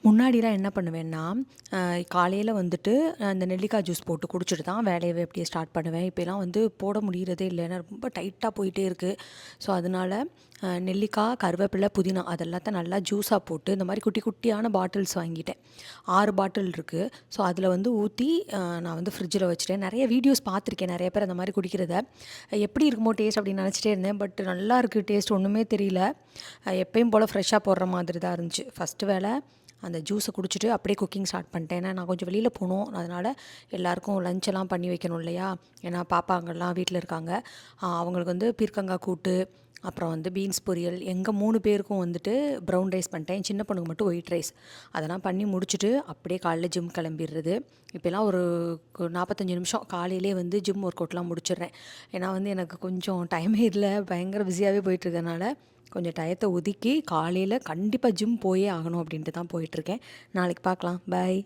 முன்னாடிலாம் என்ன பண்ணுவேன்னா, காலையில வந்துட்டு அந்த நெல்லிக்காய் ஜூஸ் போட்டு குடிச்சிட்டு தான் வேலையவே அப்படியே ஸ்டார்ட் பண்ணுவேன். இப்போலாம் வந்து போட முடியறதே இல்ல. ஏன்னா ரொம்ப டைட்டா போயிட்டே இருக்கு. ஸோ, அதனால நெல்லிக்காய், கருவேப்பிலை, புதினா அது எல்லாத்தையும் நல்லா ஜூஸா போட்டு இந்த மாரி குட்டி குட்டியான பாட்டில்ஸ் வாங்கிட்டேன். 6 பாட்டில் இருக்கு. ஸோ, அதில வந்து ஊத்தி நான் வந்து ஃப்ரிட்ஜில வச்சுட்டேன். நெறைய வீடியோஸ் பார்த்துருக்கேன். நெறைய பேர் அந்த மாரி குடிக்கிறத. எப்படி இருக்குமோ டேஸ்ட் அப்படின்னு நெனச்சிட்டே இருந்தேன். பட் நல்லாயிருக்கு டேஸ்ட் ஒண்ணுமே தெரியல. எப்பயும் போல ஃப்ரெஷ்ஷா போடுற மாதிரி தான் இருந்துச்சு. ஃபர்ஸ்ட்டு வேல அந்த ஜூஸை குடிச்சிட்டு அப்படியே குக்கிங் ஸ்டார்ட் பண்ணிட்டேன். ஏன்னா நான் கொஞ்சம் வெளியில் போகணும். அதனால் எல்லாருக்கும் லஞ்செல்லாம் பண்ணி வைக்கணும் இல்லையா? ஏன்னா பாப்பாங்கள்லாம் வீட்டில் இருக்காங்க. அவங்களுக்கு வந்து பீர்க்கங்காய் கூட்டு, அப்புறம் வந்து பீன்ஸ் பொரியல், எங்கள் 3 பேருக்கும் வந்துட்டு ப்ரௌன் ரைஸ் பண்ணிட்டேன். சின்ன பொண்ணுக்கு மட்டும் ஒயிட் ரைஸ். அதெல்லாம் பண்ணி முடிச்சுட்டு அப்படியே காலைல ஜிம் கிளம்பிடுறது. இப்போலாம் ஒரு 45 நிமிஷம் காலையிலே வந்து ஜிம் ஒர்க் அவுட்லாம் முடிச்சிடுறேன். ஏன்னா வந்து எனக்கு கொஞ்சம் டைமே இல்லை, பயங்கர பிஸியாகவே போயிட்டுருக்கனால கொஞ்சம் டயத்தை ஒதுக்கி காலையில் கண்டிப்பாக ஜிம் போயே ஆகணும் அப்படின்ட்டு தான் போயிட்டுருக்கேன். நாளைக்கு பார்க்கலாம். பாய்.